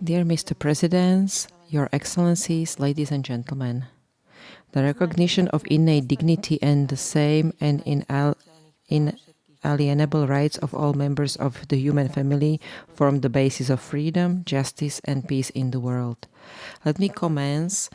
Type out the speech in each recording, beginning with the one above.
Dear Mr. Presidents, Your Excellencies, ladies and gentlemen, the recognition of innate dignity and the same and inalienable rights of all members of the human family form the basis of freedom, justice, and peace in the world. Let me commence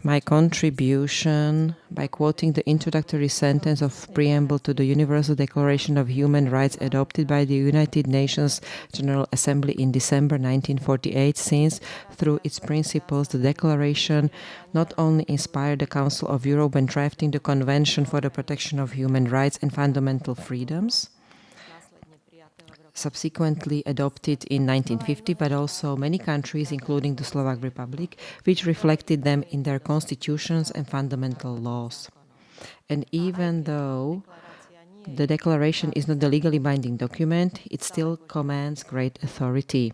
my contribution by quoting the introductory sentence of preamble to the Universal Declaration of Human Rights adopted by the United Nations General Assembly in December 1948, since, through its principles, the Declaration not only inspired the Council of Europe when drafting the Convention for the Protection of Human Rights and Fundamental Freedoms, subsequently adopted in 1950, but also many countries, including the Slovak Republic, which reflected them in their constitutions and fundamental laws. And even though the declaration is not a legally binding document, it still commands great authority.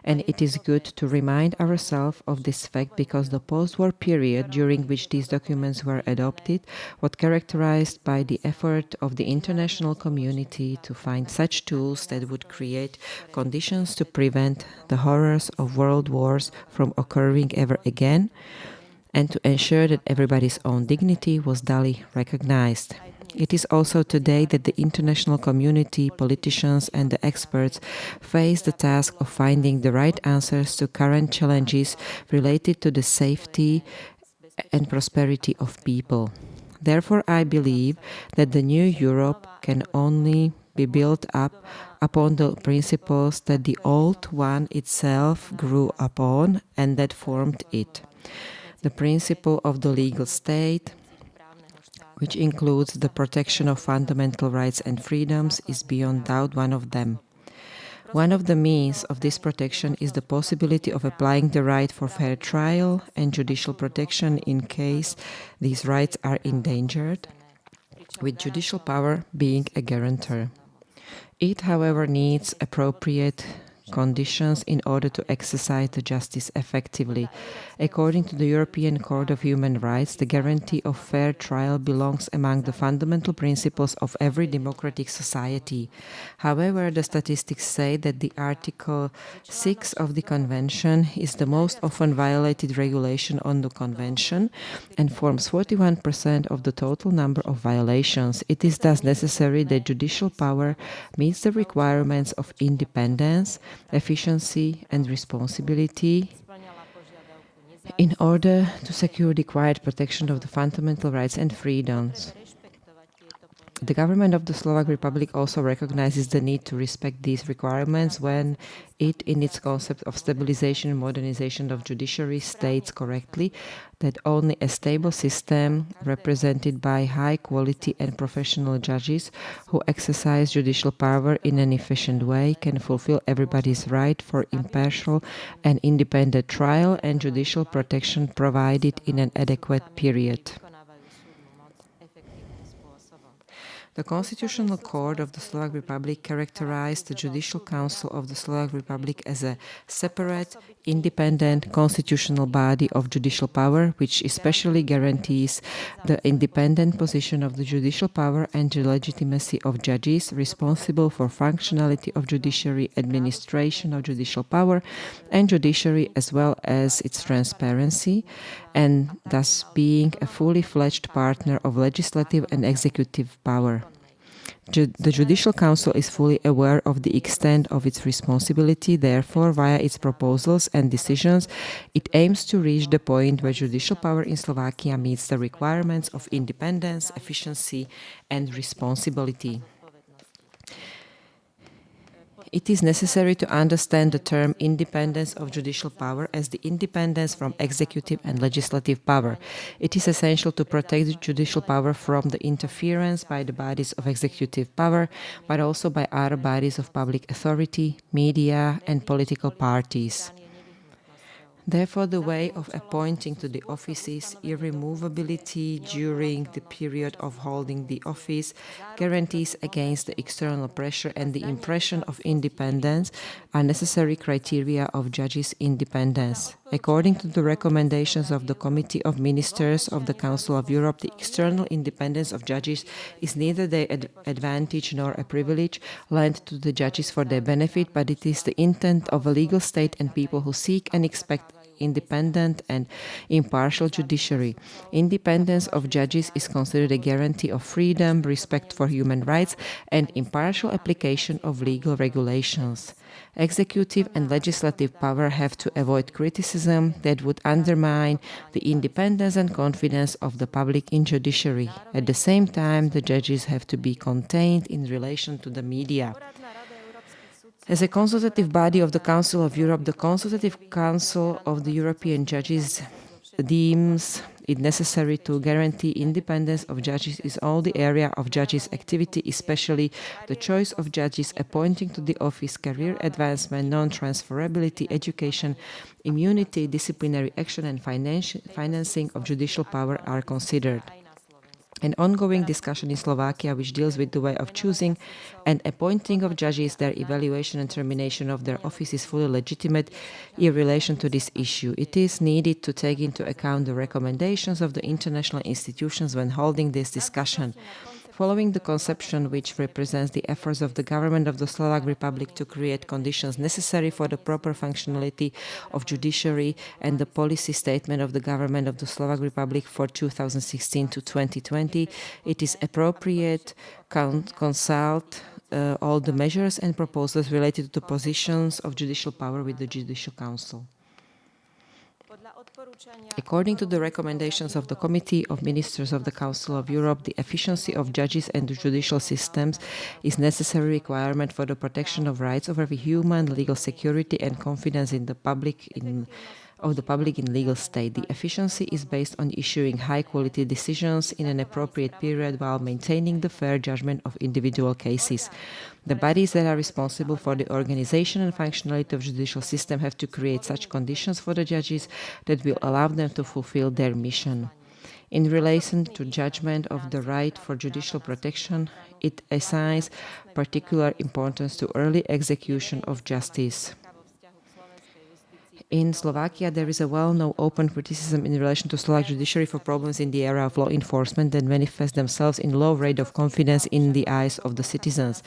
And it is good to remind ourselves of this fact because the post-war period during which these documents were adopted was characterized by the effort of the international community to find such tools that would create conditions to prevent the horrors of world wars from occurring ever again, and to ensure that everybody's own dignity was duly recognized. It is also today that the international community, politicians and the experts face the task of finding the right answers to current challenges related to the safety and prosperity of people. Therefore, I believe that the new Europe can only be built up upon the principles that the old one itself grew upon and that formed it. The principle of the legal state, which includes the protection of fundamental rights and freedoms, is beyond doubt one of them. One of the means of this protection is the possibility of applying the right for fair trial and judicial protection in case these rights are endangered, with judicial power being a guarantor. It, however, needs appropriate conditions in order to exercise the justice effectively. According to the European Court of Human Rights, the guarantee of fair trial belongs among the fundamental principles of every democratic society. However, the statistics say that the Article 6 of the Convention is the most often violated regulation on the Convention and forms 41% of the total number of violations. It is thus necessary that judicial power meets the requirements of independence, efficiency and responsibility in order to secure the required protection of the fundamental rights and freedoms. The government of the Slovak Republic also recognizes the need to respect these requirements when it, in its concept of stabilization and modernization of judiciary, states correctly that only a stable system represented by high quality and professional judges who exercise judicial power in an efficient way can fulfill everybody's right for impartial and independent trial and judicial protection provided in an adequate period. The Constitutional Court of the Slovak Republic characterized the Judicial Council of the Slovak Republic as a separate, independent, constitutional body of judicial power, which especially guarantees the independent position of the judicial power and the legitimacy of judges responsible for functionality of judiciary, administration of judicial power, and judiciary, as well as its transparency, and thus being a fully fledged partner of legislative and executive power. The Judicial Council is fully aware of the extent of its responsibility, therefore, via its proposals and decisions, it aims to reach the point where judicial power in Slovakia meets the requirements of independence, efficiency, and responsibility. It is necessary to understand the term independence of judicial power as the independence from executive and legislative power. It is essential to protect judicial power from the interference by the bodies of executive power, but also by other bodies of public authority, media, and political parties. Therefore, the way of appointing to the offices, irremovability during the period of holding the office, guarantees against the external pressure and the impression of independence are necessary criteria of judges' independence. According to the recommendations of the Committee of Ministers of the Council of Europe, the external independence of judges is neither their advantage nor a privilege lent to the judges for their benefit, but it is the intent of a legal state and people who seek and expect independent and impartial judiciary. Independence of judges is considered a guarantee of freedom, respect for human rights, and impartial application of legal regulations. Executive and legislative power have to avoid criticism that would undermine the independence and confidence of the public in judiciary. At the same time, the judges have to be contained in relation to the media. As a consultative body of the Council of Europe, the Consultative Council of the European Judges deems it necessary to guarantee independence of judges in all the area of judges' activity, especially the choice of judges, appointing to the office, career advancement, non-transferability, education, immunity, disciplinary action, and financing of judicial power are considered. An ongoing discussion in Slovakia which deals with the way of choosing and appointing of judges, their evaluation and termination of their office is fully legitimate in relation to this issue. It is needed to take into account the recommendations of the international institutions when holding this discussion. Following the conception which represents the efforts of the government of the Slovak Republic to create conditions necessary for the proper functionality of judiciary and the policy statement of the government of the Slovak Republic for 2016 to 2020, it is appropriate to consult all the measures and proposals related to the positions of judicial power with the Judicial Council. According to the recommendations of the Committee of Ministers of the Council of Europe, the efficiency of judges and the judicial systems is a necessary requirement for the protection of rights of every human, legal security and confidence in the public in legal state. The efficiency is based on issuing high-quality decisions in an appropriate period while maintaining the fair judgment of individual cases. The bodies that are responsible for the organization and functionality of the judicial system have to create such conditions for the judges that will allow them to fulfill their mission. In relation to judgment of the right for judicial protection, it assigns particular importance to early execution of justice. In Slovakia, there is a well-known open criticism in relation to Slovak judiciary for problems in the area of law enforcement that manifest themselves in low rate of confidence in the eyes of the citizens.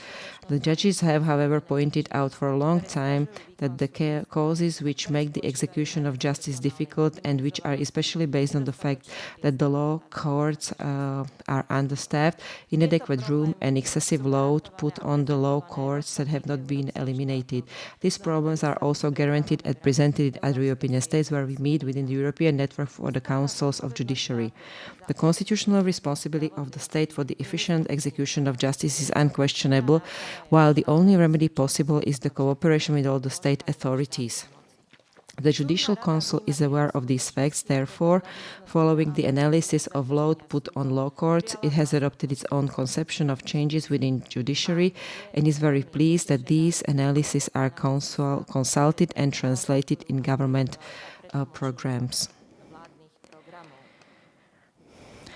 The judges have, however, pointed out for a long time that the causes which make the execution of justice difficult and which are especially based on the fact that the law courts are understaffed, inadequate room and excessive load put on the law courts that have not been eliminated. These problems are also guaranteed and presented at European states where we meet within the European Network for the Councils of Judiciary. The constitutional responsibility of the state for the efficient execution of justice is unquestionable, while the only remedy possible is the cooperation with all the state authorities. The Judicial Council is aware of these facts, therefore, following the analysis of load put on law courts, it has adopted its own conception of changes within judiciary and is very pleased that these analyses are consulted and translated in government programs.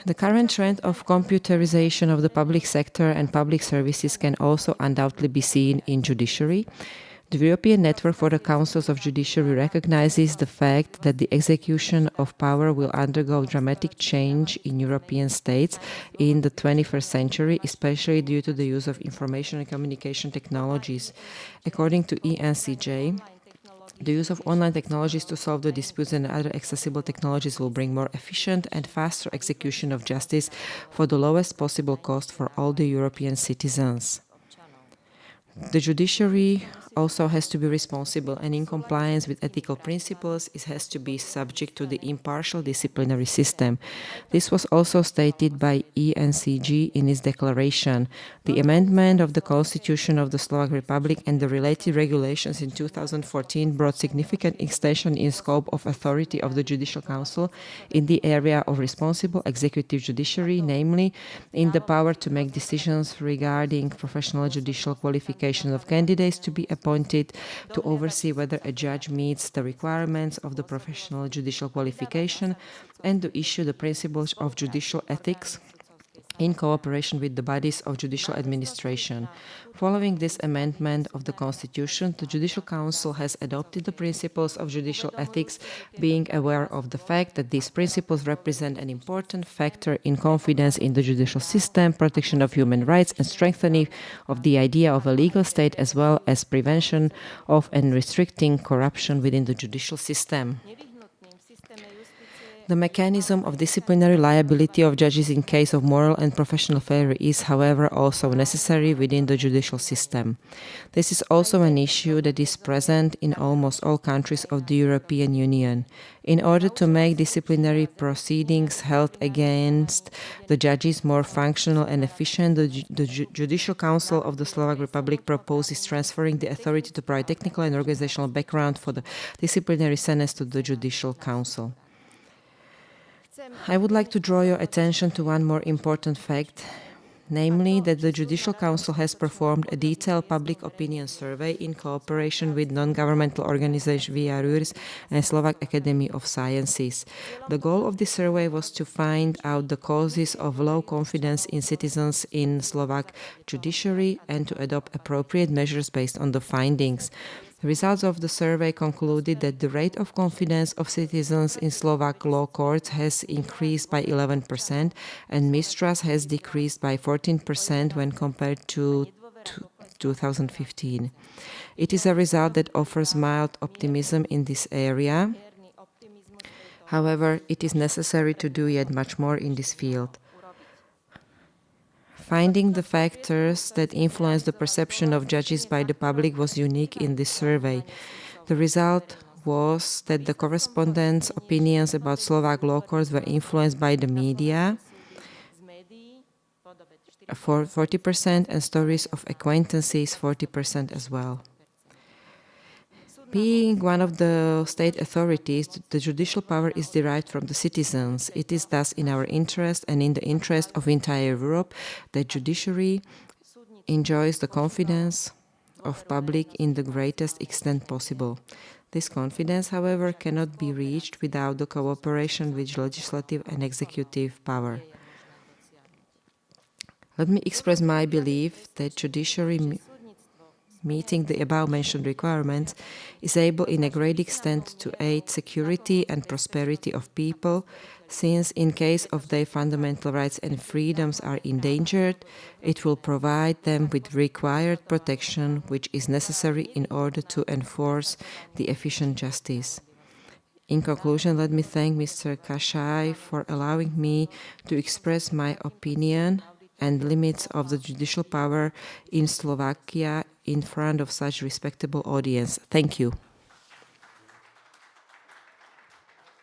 The current trend of computerization of the public sector and public services can also undoubtedly be seen in judiciary. The European Network for the Councils of Judiciary recognizes the fact that the execution of power will undergo dramatic change in European states in the 21st century, especially due to the use of information and communication technologies. According to ENCJ, the use of online technologies to solve the disputes and other accessible technologies will bring more efficient and faster execution of justice for the lowest possible cost for all the European citizens. The judiciary also has to be responsible and in compliance with ethical principles, it has to be subject to the impartial disciplinary system. This was also stated by ENCG in its declaration. The amendment of the Constitution of the Slovak Republic and the related regulations in 2014 brought significant extension in scope of authority of the Judicial Council in the area of responsible executive judiciary, namely in the power to make decisions regarding professional judicial qualification of candidates to be appointed, to oversee whether a judge meets the requirements of the professional judicial qualification, and to issue the principles of judicial ethics, in cooperation with the bodies of judicial administration. Following this amendment of the Constitution, the Judicial Council has adopted the principles of judicial ethics, being aware of the fact that these principles represent an important factor in confidence in the judicial system, protection of human rights, and strengthening of the idea of a legal state, as well as prevention of and restricting corruption within the judicial system. The mechanism of disciplinary liability of judges in case of moral and professional failure is, however, also necessary within the judicial system. This is also an issue that is present in almost all countries of the European Union. In order to make disciplinary proceedings held against the judges more functional and efficient, the Judicial Council of the Slovak Republic proposes transferring the authority to provide technical and organizational background for the disciplinary sentence to the Judicial Council. I would like to draw your attention to one more important fact, namely that the Judicial Council has performed a detailed public opinion survey in cooperation with non-governmental organization Via Ruris and Slovak Academy of Sciences. The goal of this survey was to find out the causes of low confidence in citizens in Slovak judiciary and to adopt appropriate measures based on the findings. The results of the survey concluded that the rate of confidence of citizens in Slovak law courts has increased by 11% and mistrust has decreased by 14% when compared to 2015. It is a result that offers mild optimism in this area. However, it is necessary to do yet much more in this field. Finding the factors that influence the perception of judges by the public was unique in this survey. The result was that the correspondents' opinions about Slovak law courts were influenced by the media for 40% and stories of acquaintances 40% as well. Being one of the state authorities, the judicial power is derived from the citizens. It is thus in our interest and in the interest of entire Europe that judiciary enjoys the confidence of public in the greatest extent possible. This confidence, however, cannot be reached without the cooperation with legislative and executive power. Let me express my belief that judiciary meeting the above-mentioned requirements, is able in a great extent to aid security and prosperity of people, since in case of their fundamental rights and freedoms are endangered, it will provide them with required protection which is necessary in order to enforce the efficient justice. In conclusion, let me thank Mr. Kashai for allowing me to express my opinion and limits of the judicial power in Slovakia in front of such respectable audience. Thank you.